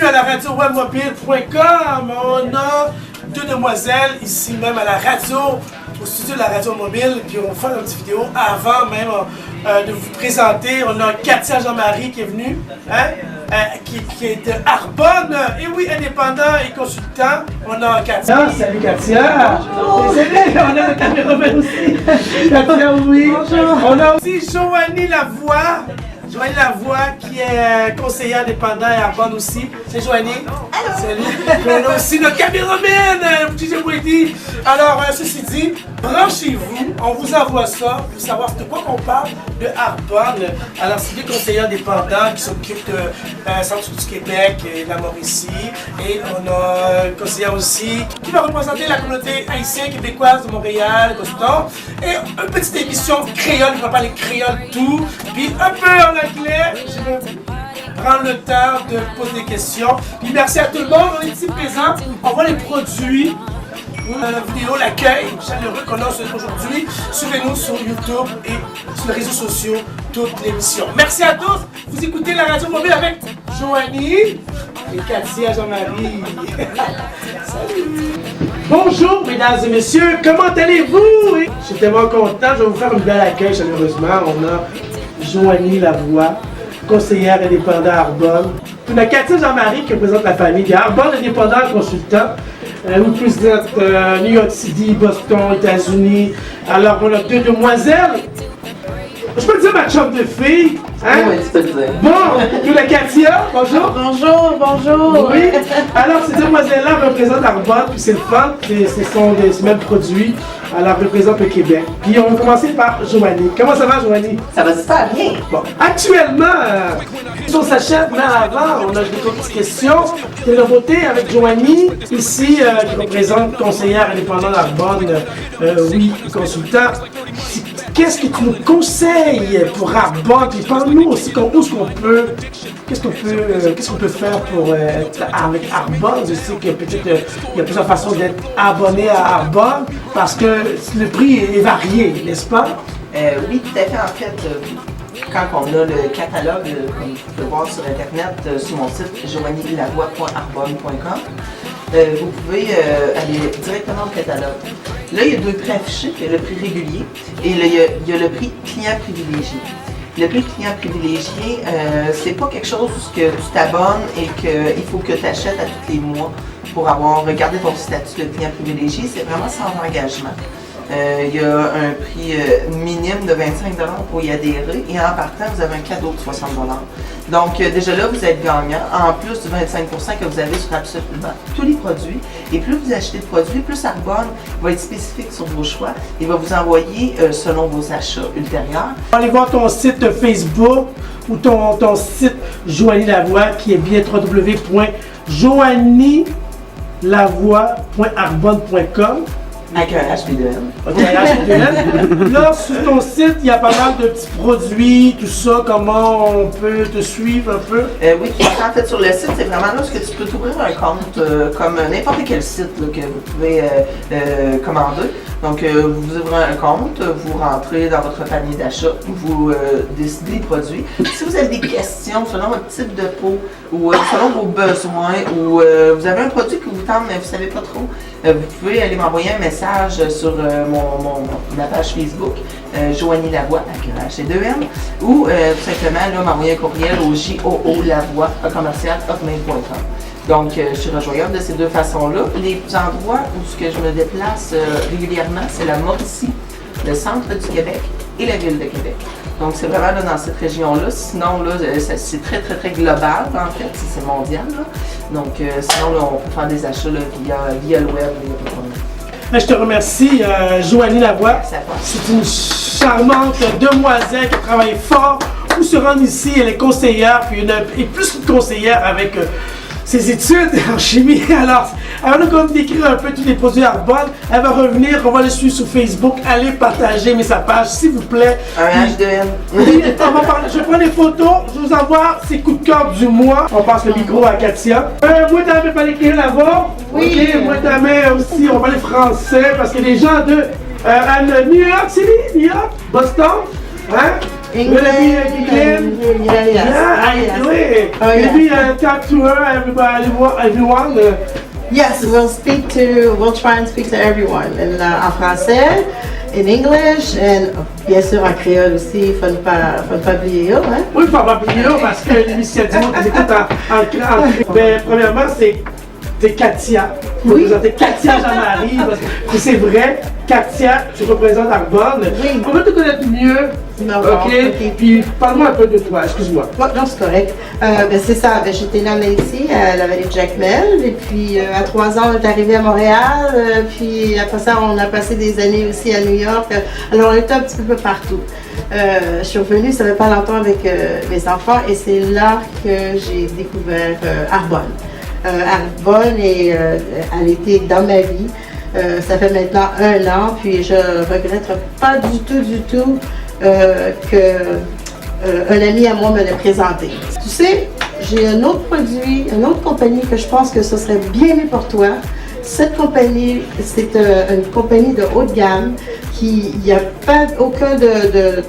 à la radio webmobile.com. On a deux demoiselles ici même à la radio, au studio de la radio mobile, puis on va faire une petite vidéo avant même de vous présenter. On a Katia Jean-Marie qui est venue, qui est de Arbonne, et oui, indépendant et consultant. On a Katia. Salut Katia. Bonjour. On a le caméraman aussi. Katia, oui. Bonjour. On a aussi Joanie Lavoie. Joanie Lavoie qui est conseillère indépendant et Arbonne aussi. C'est Joanie. Allô. Salut. On a aussi notre caméraman, DJ Brady. Alors, ceci dit, branchez-vous, on vous envoie ça pour savoir de quoi qu'on parle de Arbonne. Alors, c'est des conseillers indépendants qui s'occupent de Centre du Québec et de la Mauricie. Et on a un conseiller aussi qui va représenter la communauté haïtienne, québécoise de Montréal, Boston. Et une petite émission créole, il va parler créole tout. Puis un peu en anglais, je vais prendre le temps de poser des questions. Puis merci à tout le monde, on est ici présents, on voit les produits. La vidéo, l'accueil chaleureux qu'on a aujourd'hui. Suivez-nous sur YouTube et sur les réseaux sociaux, toute l'émission. Merci à tous. Vous écoutez la radio mobile avec Joanie et Katia Jean-Marie. Salut. Bonjour mesdames et messieurs, comment allez-vous? Je suis tellement content, je vais vous faire une belle accueil chaleureusement. On a Joanie Lavoie, conseillère indépendante à Arbonne. On a Katia Jean-Marie qui représente la famille Arbonne, indépendant consultant. Nous représentons New York City, Boston, États-Unis. Alors, on a deux demoiselles. Je peux te dire ma chum de fille, hein? Oui, tu peux le dire. Bon, nous la Katia, bonjour. Bonjour. Oui, alors ces demoiselles-là représentent Arbonne, puis c'est le fun, ce sont les mêmes produits, alors représentent le Québec. Puis on va commencer par Joanie. Comment ça va, Joanie? Ça va super bien. Bon, actuellement, on s'achète, mais avant, on a des petites questions. Des nouveautés avec Joanie, ici, qui représente conseillère indépendante d'Arbonne, oui, consultant. Qu'est-ce que tu nous conseilles pour Arbonne? Puis parle-nous aussi qu'est-ce qu'on peut faire pour être avec Arbonne? Je sais que peut-être il y a plusieurs façons d'être abonné à Arbonne parce que le prix est varié, n'est-ce pas? Oui, tout à fait. En fait, quand on a le catalogue, comme tu peux voir sur Internet, sur mon site joanielavoie.arbonne.com, vous pouvez aller directement au catalogue. Là, il y a deux prix affichés. Il y a le prix régulier et là, il y a le prix client privilégié. Le prix client privilégié, c'est pas quelque chose où tu t'abonnes et qu'il faut que tu achètes à tous les mois pour avoir regardé ton statut de client privilégié. C'est vraiment sans engagement. Il y a un prix minime de 25 $ pour y adhérer et en partant, vous avez un cadeau de 60 $. Donc déjà là, vous êtes gagnant, en plus du 25 % que vous avez sur absolument tous les produits. Et plus vous achetez de produits, plus Arbonne va être spécifique sur vos choix et va vous envoyer selon vos achats ultérieurs. Allez voir ton site Facebook ou ton site Joanie Lavoie qui est bien www.joanielavoie.arbonne.com. Avec un HB2N. Ok, HB2N. Là, sur ton site, il y a pas mal de petits produits, tout ça. Comment on peut te suivre un peu? Oui, en fait, sur le site, c'est vraiment là que tu peux t'ouvrir un compte comme n'importe quel site là, que vous pouvez commander. Donc, vous ouvrez un compte, vous rentrez dans votre panier d'achat, vous décidez les produits. Si vous avez des questions selon votre type de peau ou selon vos besoins ou vous avez un produit qui vous tente mais vous ne savez pas trop, vous pouvez aller m'envoyer un message sur ma page Facebook, Joanie Lavoie avec H2M, ou tout simplement m'envoyer un courriel au joolavoie@hotmail.com. Donc, je suis rejoignable de ces deux façons-là. Les endroits où je me déplace régulièrement, c'est la Mauricie, le centre du Québec et la ville de Québec. Donc, c'est vraiment là, dans cette région-là. Sinon, là, c'est très, très, très global, en fait. C'est mondial. Là. Donc, sinon, là, on peut faire des achats là, via le web. Je te remercie, Joanie Lavoie. C'est une charmante demoiselle qui travaille fort pour se rendre ici. Elle est conseillère, puis et plus qu'une conseillère avec ses études en chimie. Alors, elle va nous décrire un peu tous les produits Arbonne. Elle va revenir, on va le suivre sur Facebook. Allez partager sa page, s'il vous plaît. Un H2M. Oui, je prends des photos, je vous envoie ses coups de cœur du mois. On passe le micro à Katia. Moi, t'as pas l'écrire là-bas? Oui. Ok, moi, t'as aussi, on va les français, parce que les gens de New York City, New York, Boston, hein? England. England. Yes. Yeah, I do it. Oh, yeah. Maybe talk to her, everyone. Yes, we'll try and speak to everyone en français, in English, and bien sûr en créole aussi, faut ne pas oublier, hein? Oui, il faut pas oublier parce que l'initiative que j'écoute en créole. Ben, premièrement, c'est Katia. Vous Oui. présentez Katia Jean-Marie, parce que c'est vrai, Katia, tu représentes Arbonne. Oui. On veut te connaître mieux. Non, OK? Puis parle-moi un peu de toi, excuse-moi. Non, c'est correct. C'est ça, j'étais née en Haïti, à la vallée de Jacmel, et puis à 3 ans, on est arrivé à Montréal, puis après ça, on a passé des années aussi à New York. Alors, on était un petit peu partout. Je suis revenue, ça fait pas longtemps avec mes enfants, et c'est là que j'ai découvert Arbonne. Arbonne, elle était dans ma vie. Ça fait maintenant 1 an, puis je regrette pas du tout qu'un ami à moi me l'ait présenté. Tu sais, j'ai un autre produit, une autre compagnie que je pense que ce serait bien mieux pour toi. Cette compagnie, c'est une compagnie de haut de gamme il n'y a pas aucun de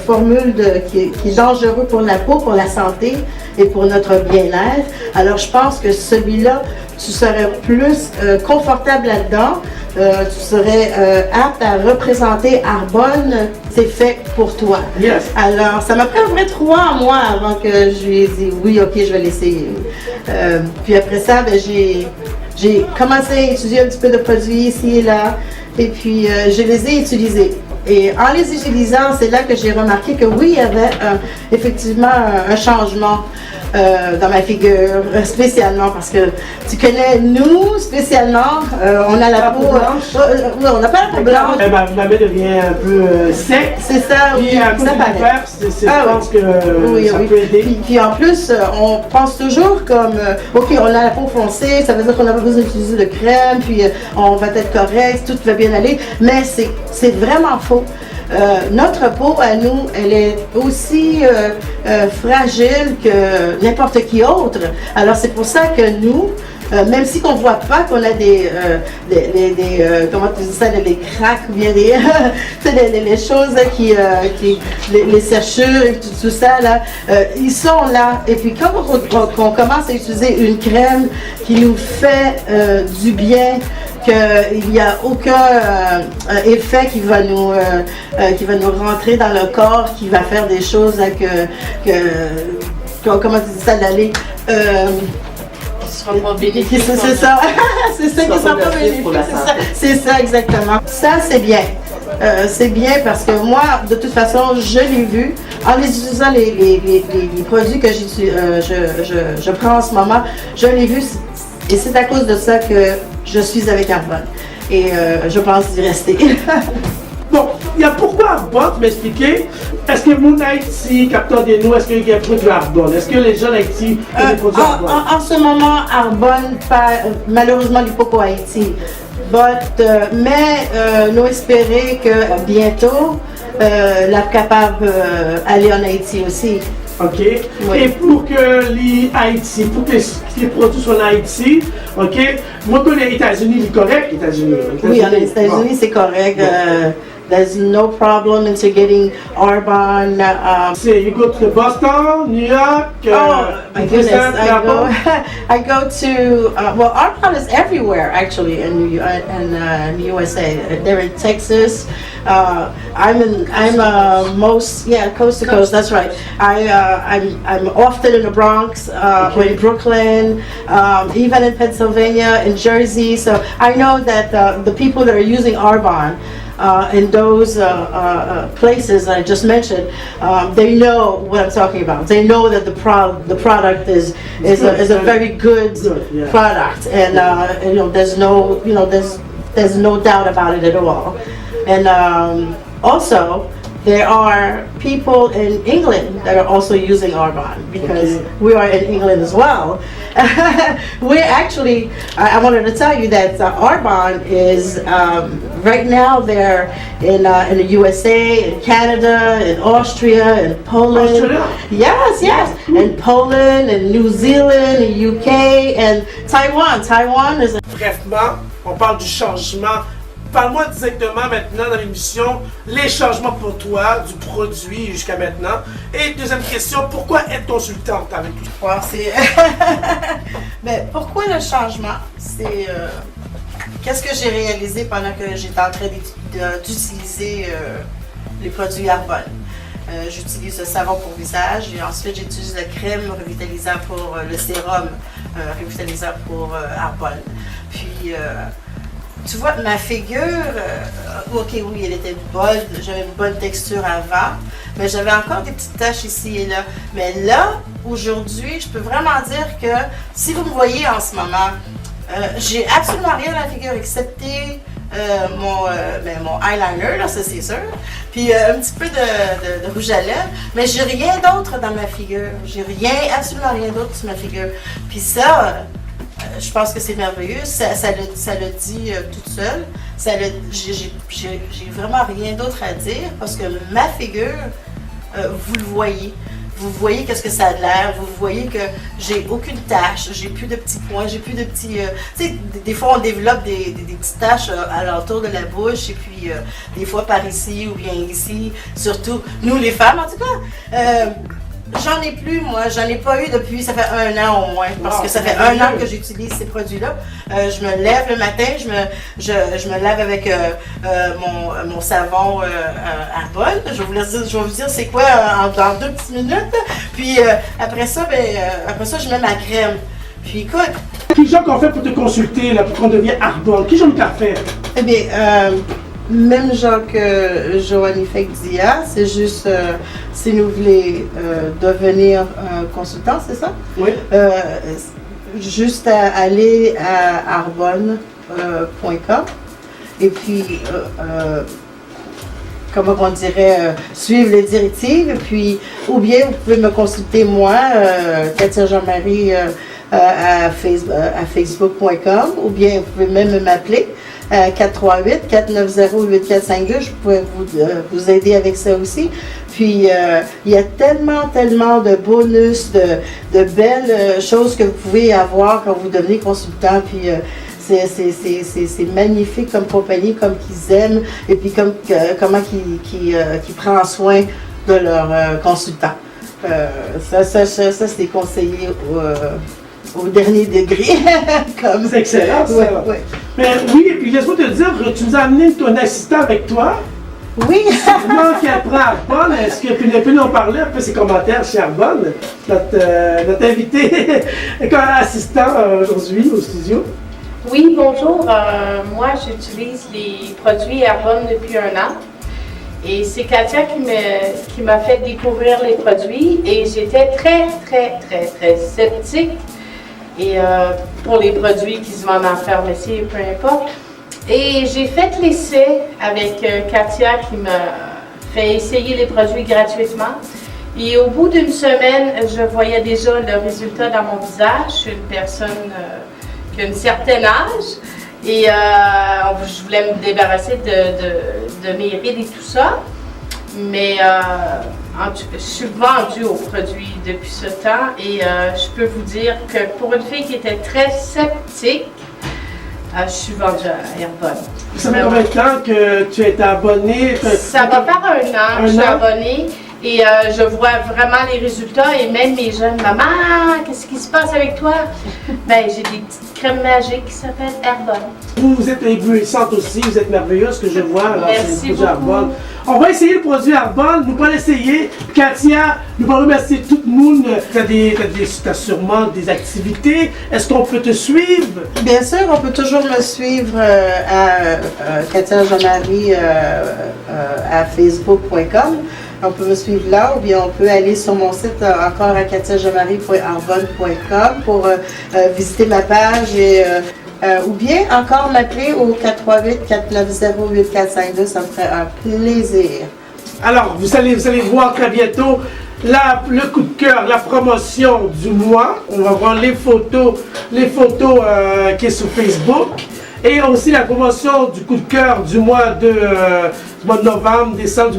formule qui est dangereux pour la peau, pour la santé et pour notre bien-être. Alors je pense que celui-là, tu serais plus confortable là-dedans. Tu serais apte à représenter Arbonne, c'est fait pour toi. Yes. Alors, ça m'a pris à peu près 3 mois avant que je lui ai dit oui, ok, je vais l'essayer. Puis après ça, ben, j'ai commencé à étudier un petit peu de produits ici et là, et puis je les ai utilisés. Et en les utilisant, c'est là que j'ai remarqué que oui, il y avait effectivement un changement dans ma figure, spécialement parce que tu connais, nous, spécialement, on a la peau blanche. On n'a pas la peau blanche. Ma main devient un peu sec. C'est ça, oui. Puis un peu d'hiver, je pense que ça peut aider. Puis en plus, on pense toujours comme, ok, on a la peau foncée, ça veut dire qu'on n'a pas besoin d'utiliser de crème, puis on va être correct, tout va bien aller, mais c'est vraiment faux. Notre peau, à nous, elle est aussi fragile que n'importe qui autre. Alors c'est pour ça que nous, même si qu'on ne voit pas qu'on a des comment tu dis ça, des craques ou bien les choses les serchures et tout ça là, ils sont là. Et puis quand on commence à utiliser une crème qui nous fait du bien, qu'il n'y a aucun effet qui va nous rentrer dans le corps, qui va faire des choses comment tu dis ça, d'aller c'est ça, c'est ça qui sera pas bénéfique, c'est ça exactement. Ça c'est bien. C'est bien parce que moi, de toute façon, je l'ai vu en utilisant les produits que je prends en ce moment, je l'ai vu et c'est à cause de ça que je suis avec Arbonne et je pense d'y rester. Bon, il y a pourquoi Arbonne, tu m'expliquer? Est-ce que mon Haïti, capteur de nous, est-ce qu'il y a un produit Arbonne? Est-ce que les gens d'Haïti ont des produits Arbonne? En ce moment, Arbonne, malheureusement, il n'est pas pour Haïti. Mais nous espérons que bientôt, la capable aller en Haïti aussi. OK. Oui. Et pour que les Haïti, pour que les produits soient en Haïti, OK, moi je connais les États-Unis, c'est correct, les États-Unis. Oui, les États-Unis, c'est correct. There's no problem into getting Arbonne. You go to Boston, New York. My goodness, I go to well, Arbonne is everywhere actually in the USA. They're in Texas. I'm coast to coast. That's right. I'm often in the Bronx, or in Brooklyn, even in Pennsylvania, in Jersey. So I know that the people that are using Arbonne. In those places I just mentioned, they know what I'm talking about. They know that the product is a very good product, and there's no doubt about it at all. And also, there are people in England that are also using Arbonne because we are in England as well. We're actually, I wanted to tell you that Arbonne is, right now they're in the USA, in Canada, in Austria, in Poland. Australia? Yes. In Poland, in New Zealand, in UK, and Taiwan. Taiwan is... Brefement, on parle du changement Parle-moi directement maintenant dans l'émission, les changements pour toi, du produit jusqu'à maintenant. Et deuxième question, pourquoi être consultante avec tout ça? Wow, c'est... Mais pourquoi le changement? C'est... Qu'est-ce que j'ai réalisé pendant que j'étais en train d'utiliser les produits Arbonne? J'utilise le savon pour visage et ensuite j'utilise la crème revitalisant pour le sérum revitalisant pour Arbonne. Puis... tu vois, ma figure, ok, oui, elle était bonne, j'avais une bonne texture avant, mais j'avais encore des petites taches ici et là. Mais là, aujourd'hui, je peux vraiment dire que si vous me voyez en ce moment, j'ai absolument rien à la figure excepté mon eyeliner, là, ça c'est sûr, puis un petit peu de rouge à lèvres, mais j'ai rien d'autre dans ma figure. J'ai absolument rien d'autre sur ma figure. Puis ça... je pense que c'est merveilleux, ça le dit toute seule. J'ai vraiment rien d'autre à dire parce que ma figure, vous le voyez. Vous voyez qu'est-ce que ça a l'air, vous voyez que j'ai aucune tache, j'ai plus de petits points, j'ai plus de petits... tu sais, des fois on développe des petites taches à l'entour de la bouche et puis des fois par ici ou bien ici, surtout nous les femmes en tout cas. J'en ai plus, moi. J'en ai pas eu depuis, ça fait 1 an au moins. Parce que ça fait 1 an que j'utilise ces produits-là. Je me lève le matin, je me lave avec mon savon Arbonne. Je vais vous dire c'est quoi dans 2 petites minutes. Puis après ça, je mets ma crème. Puis écoute... Qui gens qu'on fait pour te consulter, là, pour qu'on devienne Arbonne? Qui gens t'a fait? Eh bien, même genre que Joanie Fekdia, c'est juste si vous voulez devenir consultant, c'est ça? Oui. Juste à aller à arbonne.com et puis, comment on dirait, suivre les directives. Et puis, ou bien vous pouvez me consulter moi, Katia Jean-Marie, à facebook.com, ou bien vous pouvez même m'appeler. 438-490-8452, je pourrais vous aider avec ça aussi. Puis, il y a tellement de bonus, de belles choses que vous pouvez avoir quand vous devenez consultant. Puis, c'est magnifique comme compagnie, comme qu'ils aiment, et puis comment qu'ils prennent soin de leurs consultants. Ça c'est conseillé au dernier degré. C'est excellent, ça. Ouais. Mais oui, et puis laisse-moi te dire, tu nous as amené ton assistant avec toi. Oui. Comment qu'elle prend Arbonne? Est-ce que tu peux nous en parler un peu ses commentaires chez Arbonne, notre invité comme assistant aujourd'hui au studio? Oui, bonjour. Moi, j'utilise les produits Arbonne depuis 1 an. Et c'est Katia qui m'a fait découvrir les produits. Et j'étais très sceptique. Et pour les produits qui se vendent en pharmacie, peu importe. Et j'ai fait l'essai avec Katia qui m'a fait essayer les produits gratuitement. Et au bout d'1 semaine, je voyais déjà le résultat dans mon visage. Je suis une personne qui a un certain âge. Et je voulais me débarrasser de mes rides et tout ça. Mais je suis vendue aux produits depuis ce temps et je peux vous dire que pour une fille qui était très sceptique, je suis vendue à Arbonne. Ça fait combien de temps que tu es abonnée? Ça va faire 1 an que je suis abonnée et je vois vraiment les résultats et même mes jeunes, maman, qu'est-ce qui se passe avec toi? Ben, j'ai des petites crèmes magiques qui s'appellent Arbonne. Vous êtes éblouissante aussi, vous êtes merveilleuse, que je vois. Alors, merci beaucoup. Arbonne. On va essayer le produit Arbonne, nous allons l'essayer. Katia, nous allons remercier tout le monde. Tu as sûrement des activités. Est-ce qu'on peut te suivre? Bien sûr, on peut toujours me suivre à Katia Jean-Marie à facebook.com. On peut me suivre là ou bien on peut aller sur mon site encore à katiajeanmarie.arbonne.com pour visiter ma page et ou bien encore m'appeler au 438-490-8452, ça me ferait un plaisir. Alors, vous allez voir très bientôt le coup de cœur, la promotion du mois. On va voir les photos qui est sur Facebook. Et aussi la promotion du coup de cœur du mois de novembre, décembre,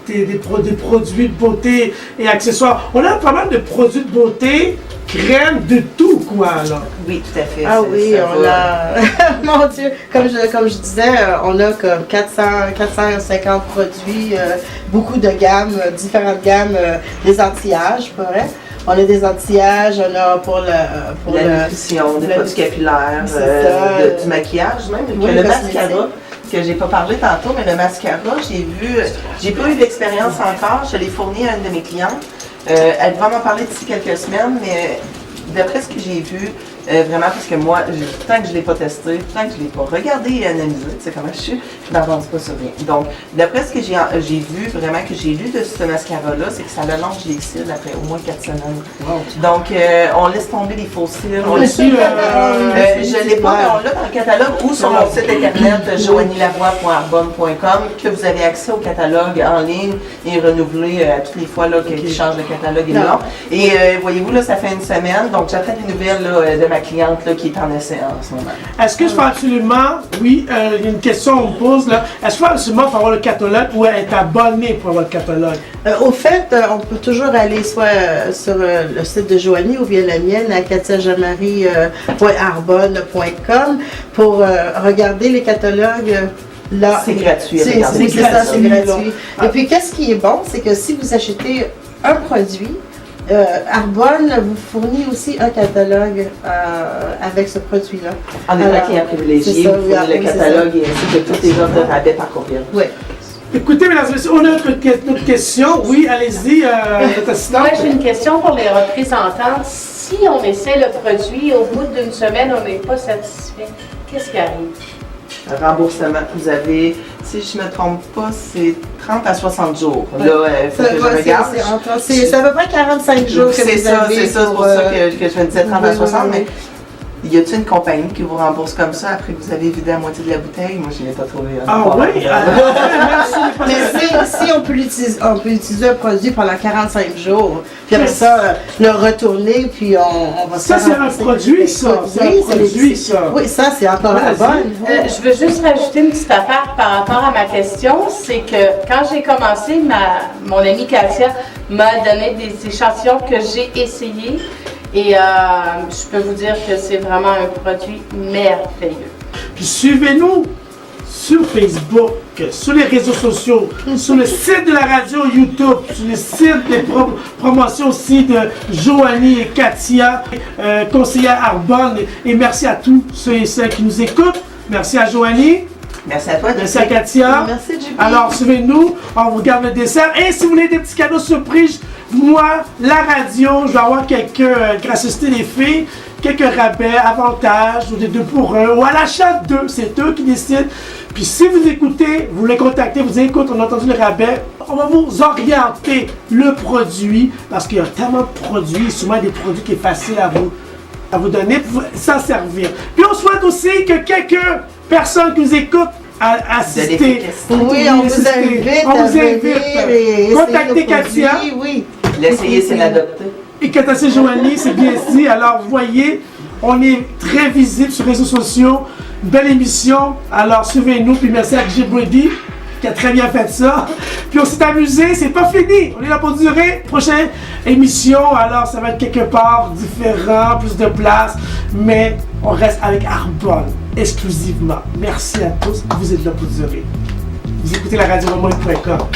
des produits de beauté et accessoires. On a pas mal de produits de beauté crème de tout, quoi, là. Oui, tout à fait. Ah oui, on a, mon Dieu, comme je disais, on a comme 450 produits, beaucoup de gammes, différentes gammes, des anti-âges, pas vrai? On a des anti-âges, on a pour la nutrition, des produits capillaires, du maquillage même. Oui, le mascara, que j'ai pas parlé tantôt, mais le mascara, j'ai pas eu d'expérience encore, je l'ai fourni à une de mes clientes. Elle va m'en parler d'ici quelques semaines, mais d'après ce que j'ai vu, vraiment, parce que moi, tant que je ne l'ai pas testé, tant que je ne l'ai pas regardé et analysé, tu sais comment je suis, je n'avance pas sur rien. Donc, d'après ce que j'ai vu, vraiment, que j'ai lu de ce mascara-là, c'est que ça allonge les cils après au moins 4 semaines. Wow. Donc, on laisse tomber les faux cils. Je ne l'ai pas, mais on l'a dans le catalogue ou sur mon site internet joannylavoie.arbonne.com, que vous avez accès au catalogue en ligne et renouvelé à toutes les fois qu'il change de catalogue et non. Et voyez-vous, là, ça fait une semaine, donc j'attends des nouvelles là, de ma cliente là, qui est en essai en ce moment. Est-ce que je peux absolument, oui, il y a une question qu'on me pose là, est-ce qu'il faut absolument avoir le catalogue ou être abonné pour avoir le catalogue? Au fait, on peut toujours aller soit sur le site de Joanie ou bien la mienne à katiajeanmarie.arbonne.com pour regarder les catalogues. Là, c'est gratuit. C'est gratuit. Et puis, qu'est-ce qui est bon, c'est que si vous achetez un produit, Arbonne vous fournit aussi un catalogue avec ce produit-là. En étant client privilégié, vous fournit le catalogue et ainsi que toutes les offres de rabais par courriel. Oui. Écoutez, mesdames et messieurs, on a notre question. Oui, allez-y, votre assistante. Moi, j'ai une question pour les représentants. Si on essaie le produit, au bout d'une semaine, on n'est pas satisfait, qu'est-ce qui arrive? Remboursement. Vous avez, si je ne me trompe pas, c'est 30 à 60 jours. Ouais. Là, faut que je regarde. C'est à peu près 45 jours que vous avez. C'est ça, c'est pour ça que je me disais 30 à 60, mais y a-t-il une compagnie qui vous rembourse comme ça après que vous avez vidé la moitié de la bouteille? Moi, je ne l'ai pas trouvé. Ah oui? Mais si on peut utiliser un produit pendant 45 jours, puis après ça, le retourner, puis on va ça, c'est un produit, ça. Oui, ça, c'est encore la bonne. Je veux juste rajouter une petite affaire par rapport à ma question. C'est que quand j'ai commencé, mon amie Katia m'a donné des échantillons que j'ai essayés. Et je peux vous dire que c'est vraiment un produit merveilleux. Puis suivez-nous sur Facebook, sur les réseaux sociaux, sur le site de la radio YouTube, sur le site des promotions aussi de Joanie et Katia, conseillère Arbonne. Et merci à tous ceux et celles qui nous écoutent. Merci à Joanie. Merci à toi. Merci à Katia. Merci, JP. Alors, suivez-nous. On vous garde le dessert. Et si vous voulez des petits cadeaux surprises, moi, la radio, je vais avoir quelques gracieusetés des filles, quelques rabais, avantages, ou des 2 pour 1, ou à l'achat de 2. C'est eux qui décident. Puis si vous écoutez, vous les contactez, vous dites, écoute, on a entendu le rabais, on va vous orienter le produit, parce qu'il y a tellement de produits, souvent des produits qui sont faciles à vous donner pour s'en servir. Puis on souhaite aussi que quelques personnes qui nous écoutent à assister. Oui, on vous invite. On vous invite. Contactez Katia. Oui. L'essayer, c'est l'adopter. Et Katia Joanie, c'est bien dit. Alors, vous voyez, on est très visible sur les réseaux sociaux. Une belle émission. Alors, suivez-nous. Puis merci à J. Brady, qui a très bien fait ça. Puis on s'est amusé. C'est pas fini. On est là pour durer. Prochaine émission. Alors, ça va être quelque part différent, plus de place. Mais on reste avec Arbonne exclusivement. Merci à tous. Vous êtes là pour durer. Vous écoutez la radio-romoine.com.